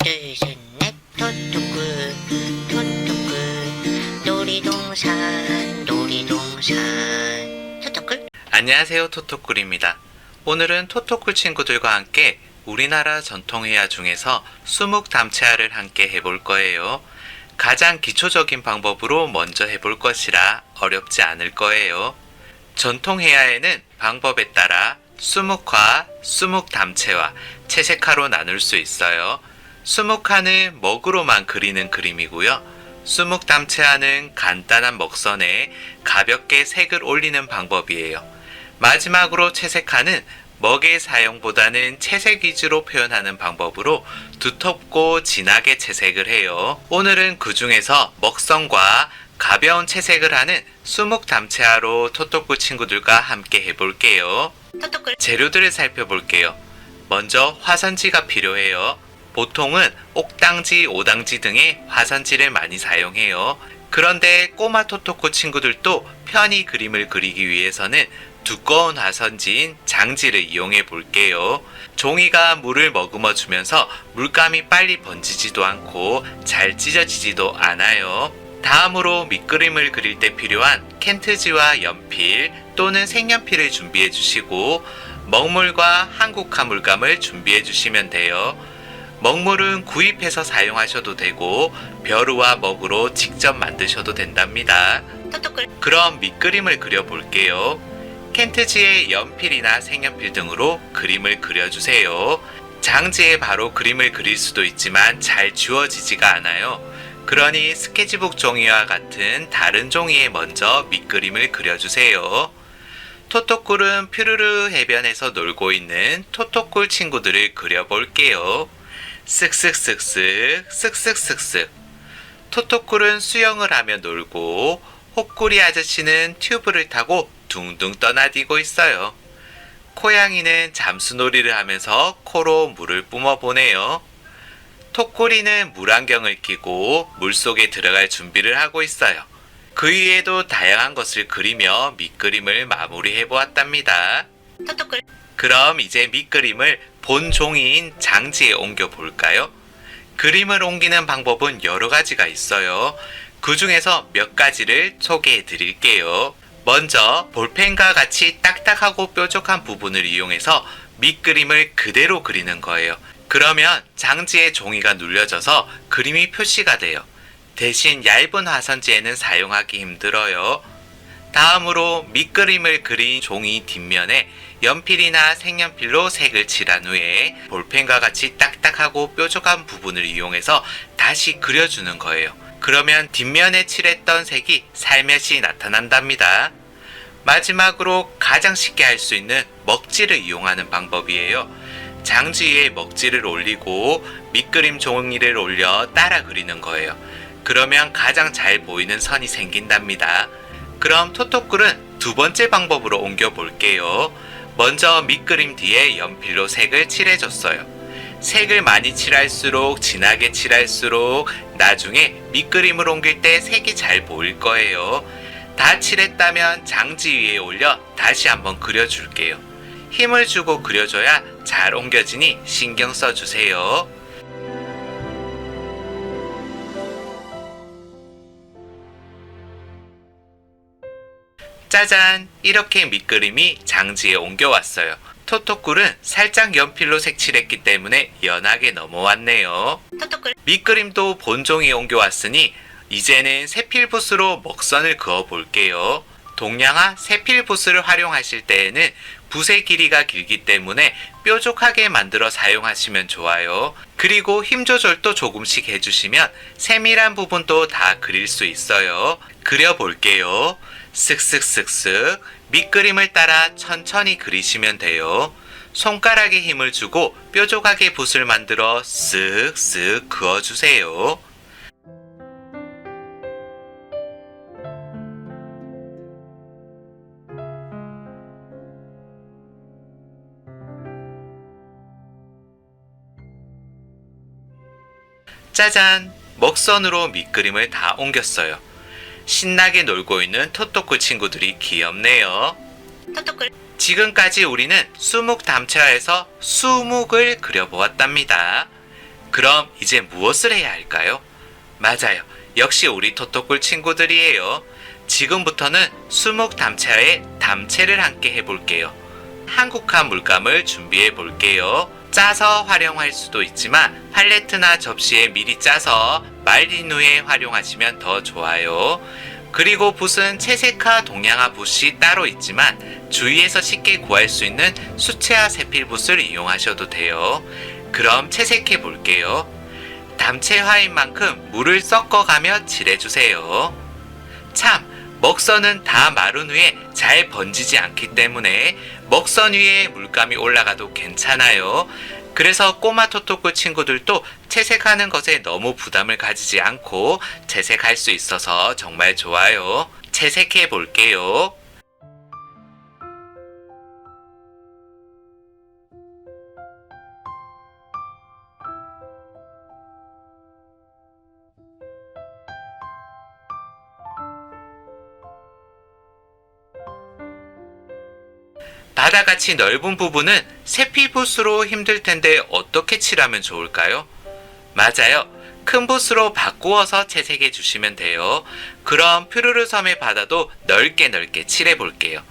둘, 셋, 넷, 토토꿀, 토토꿀, 놀이동산, 놀이동산, 토토꿀. 안녕하세요, 토토꿀입니다. 오늘은 토토꿀 친구들과 함께 우리나라 전통회화 중에서 수묵담채화를 함께 해볼 거예요. 가장 기초적인 방법으로 먼저 해볼 것이라 어렵지 않을 거예요. 전통회화에는 방법에 따라 수묵화, 수묵담채화, 채색화로 나눌 수 있어요. 수묵화는 먹으로만 그리는 그림이고요. 수묵담채화는 간단한 먹선에 가볍게 색을 올리는 방법이에요. 마지막으로 채색화는 먹의 사용보다는 채색 위주로 표현하는 방법으로 두텁고 진하게 채색을 해요. 오늘은 그 중에서 먹선과 가벼운 채색을 하는 수묵담채화로 토토꿀 친구들과 함께 해볼게요. 토토꿀. 재료들을 살펴볼게요. 먼저 화선지가 필요해요. 보통은 옥당지, 오당지 등의 화선지를 많이 사용해요. 그런데 꼬마 토토꿀 친구들도 편히 그림을 그리기 위해서는 두꺼운 화선지인 장지를 이용해 볼게요. 종이가 물을 머금어 주면서 물감이 빨리 번지지도 않고 잘 찢어지지도 않아요. 다음으로 밑그림을 그릴 때 필요한 캔트지와 연필 또는 색연필을 준비해 주시고 먹물과 한국화 물감을 준비해 주시면 돼요. 먹물은 구입해서 사용하셔도 되고 벼루와 먹으로 직접 만드셔도 된답니다. 토토꿀. 그럼 밑그림을 그려볼게요. 캔트지에 연필이나 색연필 등으로 그림을 그려주세요. 장지에 바로 그림을 그릴 수도 있지만 잘 지워지지가 않아요. 그러니 스케치북 종이와 같은 다른 종이에 먼저 밑그림을 그려주세요. 토토꿀은 퓨르르 해변에서 놀고 있는 토토꿀 친구들을 그려볼게요. 쓱쓱쓱쓱 쓱쓱쓱쓱. 토토꿀은 수영을 하며 놀고 호꾸리 아저씨는 튜브를 타고 둥둥 떠나디고 있어요. 코양이는 잠수놀이를 하면서 코로 물을 뿜어보네요. 토꾸리는 물안경을 끼고 물속에 들어갈 준비를 하고 있어요. 그 위에도 다양한 것을 그리며 밑그림을 마무리해 보았답니다. 토토꿀. 그럼 이제 밑그림을 본 종이인 장지에 옮겨 볼까요? 그림을 옮기는 방법은 여러 가지가 있어요. 그 중에서 몇 가지를 소개해 드릴게요. 먼저 볼펜과 같이 딱딱하고 뾰족한 부분을 이용해서 밑그림을 그대로 그리는 거예요. 그러면 장지에 종이가 눌려져서 그림이 표시가 돼요. 대신 얇은 화선지에는 사용하기 힘들어요. 다음으로 밑그림을 그린 종이 뒷면에 연필이나 색연필로 색을 칠한 후에 볼펜과 같이 딱딱하고 뾰족한 부분을 이용해서 다시 그려주는 거예요. 그러면 뒷면에 칠했던 색이 살며시 나타난답니다. 마지막으로 가장 쉽게 할 수 있는 먹지를 이용하는 방법이에요. 장지 위에 먹지를 올리고 밑그림 종이를 올려 따라 그리는 거예요. 그러면 가장 잘 보이는 선이 생긴답니다. 그럼 토토꿀은 두 번째 방법으로 옮겨 볼게요. 먼저 밑그림 뒤에 연필로 색을 칠해줬어요. 색을 많이 칠할수록 진하게 칠할수록 나중에 밑그림을 옮길 때 색이 잘 보일 거예요. 다 칠했다면 장지 위에 올려 다시 한번 그려줄게요. 힘을 주고 그려줘야 잘 옮겨지니 신경 써주세요. 짜잔! 이렇게 밑그림이 장지에 옮겨왔어요. 토토꿀은 살짝 연필로 색칠했기 때문에 연하게 넘어왔네요. 토토꿀. 밑그림도 본종이에 옮겨왔으니 이제는 세필붓으로 먹선을 그어볼게요. 동양화 세필붓을 활용하실 때에는 붓의 길이가 길기 때문에 뾰족하게 만들어 사용하시면 좋아요. 그리고 힘 조절도 조금씩 해주시면 세밀한 부분도 다 그릴 수 있어요. 그려볼게요. 쓱쓱쓱쓱 밑그림을 따라 천천히 그리시면 돼요. 손가락에 힘을 주고 뾰족하게 붓을 만들어 쓱쓱 그어주세요. 짜잔! 먹선으로 밑그림을 다 옮겼어요. 신나게 놀고 있는 토토꿀 친구들이 귀엽네요. 토토꿀. 지금까지 우리는 수묵담채화에서 수묵을 그려보았답니다. 그럼 이제 무엇을 해야 할까요? 맞아요. 역시 우리 토토꿀 친구들이에요. 지금부터는 수목 담채와의 담채를 함께 해볼게요. 한국화 물감을 준비해 볼게요. 짜서 활용할 수도 있지만 팔레트나 접시에 미리 짜서 말린 후에 활용하시면 더 좋아요. 그리고 붓은 채색화, 동양화 붓이 따로 있지만 주위에서 쉽게 구할 수 있는 수채화 세필붓을 이용하셔도 돼요. 그럼 채색해 볼게요. 담채화인 만큼 물을 섞어가며 칠해주세요. 참, 먹선은 다 마른 후에 잘 번지지 않기 때문에 먹선 위에 물감이 올라가도 괜찮아요. 그래서 꼬마 토토꿀 친구들도 채색하는 것에 너무 부담을 가지지 않고 채색할 수 있어서 정말 좋아요. 채색해 볼게요. 바다같이 넓은 부분은 세피붓으로 힘들 텐데 어떻게 칠하면 좋을까요? 맞아요. 큰 붓으로 바꾸어서 채색해 주시면 돼요. 그럼 푸르르 섬의 바다도 넓게 칠해 볼게요.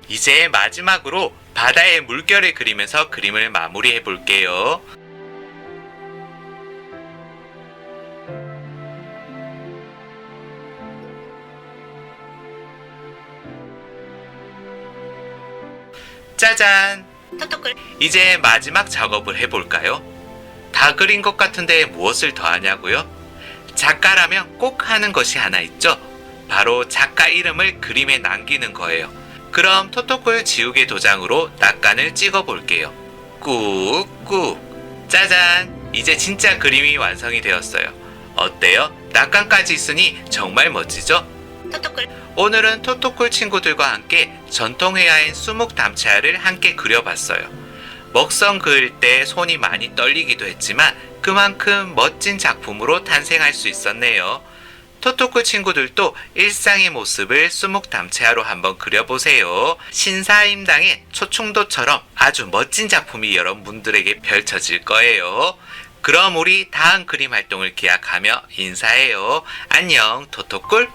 이제 마지막으로 바다의 물결을 그리면서 그림을 마무리해 볼게요. 짜잔! 토토꿀 이제 마지막 작업을 해볼까요? 다 그린 것 같은데 무엇을 더 하냐고요? 작가라면 꼭 하는 것이 하나 있죠? 바로 작가 이름을 그림에 남기는 거예요. 그럼 토토꿀 지우개 도장으로 낙관을 찍어 볼게요. 꾹꾹. 짜잔! 이제 진짜 그림이 완성이 되었어요. 어때요? 낙관까지 있으니 정말 멋지죠? 토토꿀 오늘은 토토꿀 친구들과 함께 전통회화인 수목 담채화를 함께 그려봤어요. 먹선 그을 때 손이 많이 떨리기도 했지만 그만큼 멋진 작품으로 탄생할 수 있었네요. 토토꿀 친구들도 일상의 모습을 수목 담채화로 한번 그려보세요. 신사임당의 초충도처럼 아주 멋진 작품이 여러분들에게 펼쳐질 거예요. 그럼 우리 다음 그림 활동을 기약하며 인사해요. 안녕, 토토꿀.